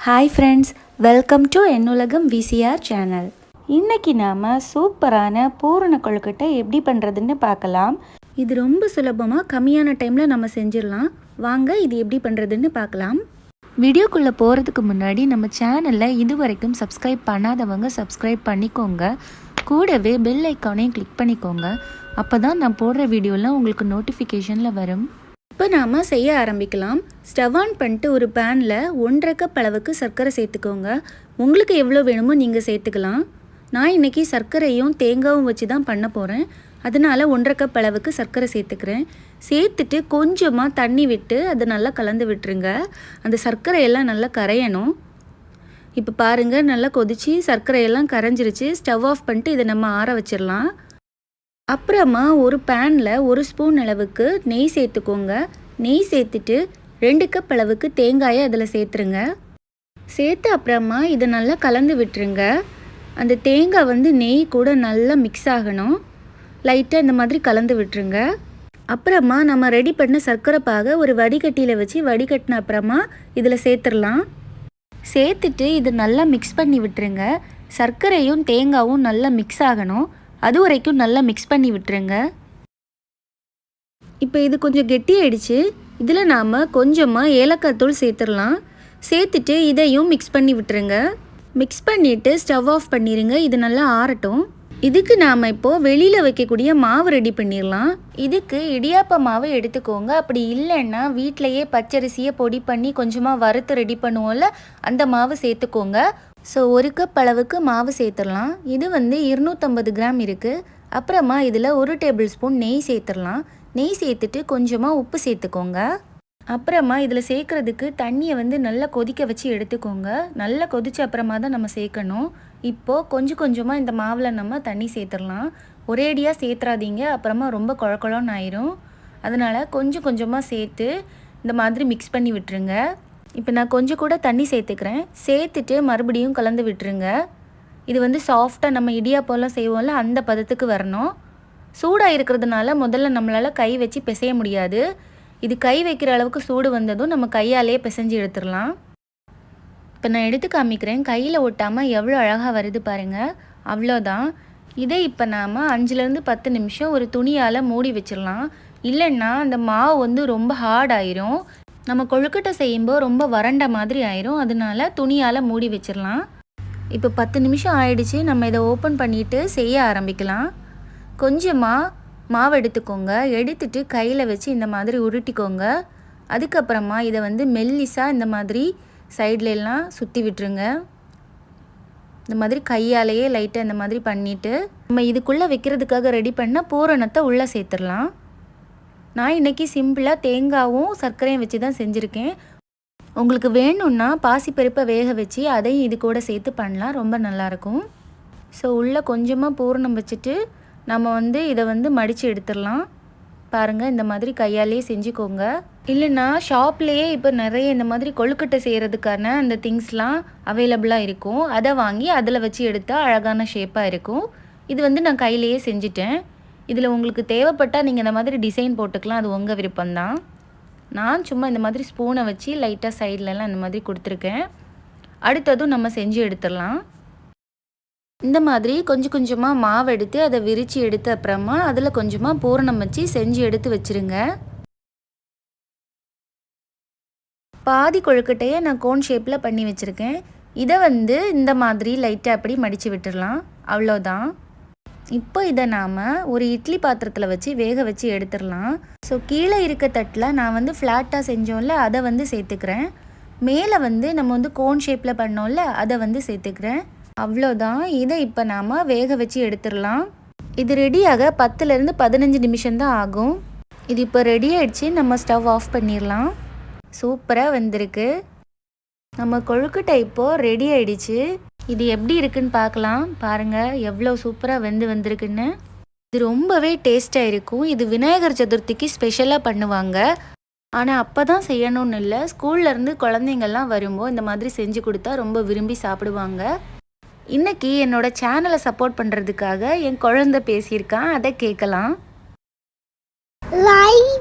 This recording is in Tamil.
ஹாய் ஃப்ரெண்ட்ஸ், வெல்கம் டு என்னுலகம் விசிஆர் சேனல். இன்றைக்கி நாம் சூப்பரான பூரண கொழுக்கட்டை எப்படி பண்ணுறதுன்னு பார்க்கலாம். இது ரொம்ப சுலபமாக கம்மியான டைமில் நம்ம செஞ்சிடலாம். வாங்க இது எப்படி பண்ணுறதுன்னு பார்க்கலாம். வீடியோக்குள்ளே போகிறதுக்கு முன்னாடி நம்ம சேனலில் இது வரைக்கும் சப்ஸ்கிரைப் பண்ணாதவங்க சப்ஸ்கிரைப் பண்ணிக்கோங்க. கூடவே பெல் ஐக்கானையும் கிளிக் பண்ணிக்கோங்க. அப்போ தான் நான் போடுற வீடியோலாம் உங்களுக்கு நோட்டிஃபிகேஷனில் வரும். இப்போ நாம் செய்ய ஆரம்பிக்கலாம். ஸ்டவ் ஆன் பண்ணிட்டு ஒரு பேனில் 1.5 கப் அளவுக்கு சர்க்கரை சேர்த்துக்கோங்க. உங்களுக்கு எவ்வளோ வேணுமோ நீங்கள் சேர்த்துக்கலாம். நான் இன்றைக்கி சர்க்கரையும் தேங்காயும் வச்சு தான் பண்ண போகிறேன். அதனால் 1.5 கப் அளவுக்கு சர்க்கரை சேர்த்துக்கிறேன். சேர்த்துட்டு கொஞ்சமாக தண்ணி விட்டு அதை நல்லா கலந்து விட்டுருங்க. அந்த சர்க்கரையெல்லாம் நல்லா கரையணும். இப்போ பாருங்கள், நல்லா கொதிச்சு சர்க்கரையெல்லாம் கரைஞ்சிருச்சு. ஸ்டவ் ஆஃப் பண்ணிட்டு இதை நம்ம ஆற வச்சிடலாம். அப்புறமா ஒரு பேனில் 1 ஸ்பூன் அளவுக்கு நெய் சேர்த்துக்கோங்க. நெய் சேர்த்துட்டு 2 கப் அளவுக்கு தேங்காயை அதில் சேர்த்துருங்க. சேர்த்து அப்புறமா இதை நல்லா கலந்து விட்டுருங்க. அந்த தேங்காய் நெய் கூட நல்லா மிக்ஸ் ஆகணும். லைட்டாக இந்த மாதிரி கலந்து விட்டுருங்க. அப்புறமா நம்ம ரெடி பண்ண சர்க்கரை பாகை ஒரு வடிகட்டியில் வச்சு வடிகட்டின அப்புறமா இதில் சேர்த்துடலாம். சேர்த்துட்டு இது நல்லா மிக்ஸ் பண்ணி விட்டுருங்க. சர்க்கரையும் தேங்காயும் நல்லா மிக்ஸ் ஆகணும். அது வரைக்கும் நல்லா மிக்ஸ் பண்ணி விட்டுருங்க. இப்போ இது கொஞ்சம் கெட்டியாயிடுச்சு. இதில் நாம் கொஞ்சமாக ஏலக்காய் தூள் சேர்த்துடலாம். சேர்த்துட்டு இதையும் மிக்ஸ் பண்ணி விட்டுருங்க. மிக்ஸ் பண்ணிவிட்டு ஸ்டவ் ஆஃப் பண்ணிடுங்க. இது நல்லா ஆறட்டும். இதுக்கு நாம் இப்போது வெளியில் வைக்கக்கூடிய மாவு ரெடி பண்ணிடலாம். இதுக்கு இடியாப்ப மாவு எடுத்துக்கோங்க. அப்படி இல்லைன்னா வீட்டிலையே பச்சரிசியை பொடி பண்ணி கொஞ்சமாக வறுத்து ரெடி பண்ணுவோம்ல, அந்த மாவு சேர்த்துக்கோங்க. ஸோ 1 கப் அளவுக்கு மாவு சேர்த்துடலாம். இது 250 கிராம் இருக்குது. அப்புறமா இதில் 1 டேபிள் ஸ்பூன் நெய் சேர்த்துடலாம். நெய் சேர்த்துட்டு கொஞ்சமாக உப்பு சேர்த்துக்கோங்க. அப்புறமா இதில் சேர்க்குறதுக்கு தண்ணியை நல்லா கொதிக்க வச்சு எடுத்துக்கோங்க. நல்லா கொதிச்ச அப்புறமா தான் நம்ம சேர்க்கணும். இப்போது கொஞ்சம் கொஞ்சமாக இந்த மாவில் நம்ம தண்ணி சேர்த்துடலாம். ஒரேடியாக சேர்த்துறாதீங்க, அப்புறமா ரொம்ப குழக்குழன்னு ஆயிரும். அதனால் கொஞ்சம் கொஞ்சமாக சேர்த்து இந்த மாதிரி மிக்ஸ் பண்ணி விட்டுருங்க. இப்போ நான் கொஞ்சம் கூட தண்ணி சேர்த்துக்கிறேன். சேர்த்துட்டு மறுபடியும் கலந்து விட்டுருங்க. இது சாஃப்டாக நம்ம இடியாப்பம்லாம் செய்வோம்ல, அந்த பதத்துக்கு வரணும். சூடாக இருக்கிறதுனால முதல்ல நம்மளால் கை வச்சு பிசைய முடியாது. இது கை வைக்கிற அளவுக்கு சூடு வந்ததும் நம்ம கையாலேயே பிசைஞ்சு எடுத்துடலாம். இப்போ நான் எடுத்து காமிக்கிறேன். கையில் ஒட்டாமல் எவ்வளோ அழகாக வருது பாருங்கள். அவ்வளோதான். இதை இப்போ நாம் 5லேருந்து 10 நிமிஷம் ஒரு துணியால் மூடி வச்சிடலாம். இல்லைன்னா அந்த மாவு ரொம்ப ஹார்ட் ஆயிரும். நம்ம கொழுக்கட்டை செய்யும்போது ரொம்ப வறண்ட மாதிரி ஆயிரும். அதனால துணியால் மூடி வச்சிடலாம். இப்போ 10 நிமிஷம் ஆயிடுச்சு. நம்ம இதை ஓப்பன் பண்ணிவிட்டு செய்ய ஆரம்பிக்கலாம். கொஞ்சமாக மாவு எடுத்துக்கோங்க. எடுத்துட்டு கையில் வச்சு இந்த மாதிரி உருட்டிக்கோங்க. அதுக்கப்புறமா இதை மெல்லிசாக இந்த மாதிரி சைட்லெல்லாம் சுற்றி விட்டுருங்க. இந்த மாதிரி கையாலேயே லைட்டாக இந்த மாதிரி பண்ணிவிட்டு நம்ம இதுக்குள்ளே வைக்கிறதுக்காக ரெடி பண்ண பூரணத்தை உள்ளே சேர்த்துடலாம். நான் இன்றைக்கி சிம்பிளாக தேங்காயும் சர்க்கரையும் வச்சு தான் செஞ்சுருக்கேன். உங்களுக்கு வேணும்னா பாசிப்பருப்பை வேக வச்சு அதையும் இது கூட சேர்த்து பண்ணலாம். ரொம்ப நல்லாயிருக்கும். ஸோ உள்ளே கொஞ்சமாக பூரணம் வச்சுட்டு நம்ம இதை மடித்து எடுத்துடலாம். பாருங்கள், இந்த மாதிரி கையாலேயே செஞ்சுக்கோங்க. இல்லைன்னா ஷாப்லேயே இப்போ நிறைய இந்த மாதிரி கொழுக்கட்டை செய்கிறதுக்கான அந்த திங்ஸ்லாம் அவைலபிளாக இருக்கும். அதை வாங்கி அதில் வச்சு எடுத்தால் அழகான ஷேப்பாக இருக்கும். இது நான் கையிலேயே செஞ்சுட்டேன். இதில் உங்களுக்கு தேவைப்பட்டால் நீங்கள் இந்த மாதிரி டிசைன் போட்டுக்கலாம். அது உங்கள் விருப்பம்தான். நான் சும்மா இந்த மாதிரி ஸ்பூனை வச்சு லைட்டாக சைட்லலாம் இந்த மாதிரி கொடுத்துருக்கேன். அடுத்ததும் நம்ம செஞ்சு எடுத்துடலாம். இந்த மாதிரி கொஞ்சம் கொஞ்சமாக மாவு எடுத்து அதை விரித்து எடுத்த அப்புறமா அதில் கொஞ்சமாக பூரணம் வச்சு செஞ்சு எடுத்து வச்சுருங்க. பாதி கொழுக்கட்டையை நான் கோன் ஷேப்பில் பண்ணி வச்சுருக்கேன். இதை இந்த மாதிரி லைட்டாக அப்படி மடித்து விட்டுடலாம். அவ்வளோதான். இப்போ இதை நாம் ஒரு இட்லி பாத்திரத்தில் வச்சு வேக வச்சு எடுத்துடலாம். ஸோ கீழே இருக்க தட்டில் நான் ஃப்ளாட்டாக செஞ்சோம்ல, அதை சேர்த்துக்கிறேன். மேலே நம்ம கோன் ஷேப்பில் பண்ணோம்ல, அதை சேர்த்துக்கிறேன். அவ்வளோதான். இதை இப்போ நாம் வேக வச்சு எடுத்துடலாம். இது ரெடியாக 10லேருந்து 15 நிமிஷம்தான் ஆகும். இது இப்போ ரெடி ஆகிடுச்சு. நம்ம ஸ்டவ் ஆஃப் பண்ணிடலாம். சூப்பராக வந்திருக்கு. நம்ம கொழுக்கட்டை இப்போது ரெடி ஆகிடுச்சு. இது எப்படி இருக்குன்னு பார்க்கலாம். பாருங்கள் எவ்வளோ சூப்பராக வந்திருக்குன்னு. இது ரொம்பவே டேஸ்ட்டாக இருக்கும். இது விநாயகர் சதுர்த்திக்கு ஸ்பெஷலாக பண்ணுவாங்க. ஆனால் அப்போ தான் செய்யணும்னு இல்லை, ஸ்கூல்லேருந்து குழந்தைங்கள்லாம் வரும்போது இந்த மாதிரி செஞ்சு கொடுத்தா ரொம்ப விரும்பி சாப்பிடுவாங்க. இன்றைக்கி என்னோடய சேனலை சப்போர்ட் பண்ணுறதுக்காக என் குழந்தை பேசியிருக்கான். அதை கேட்கலாம். லைக்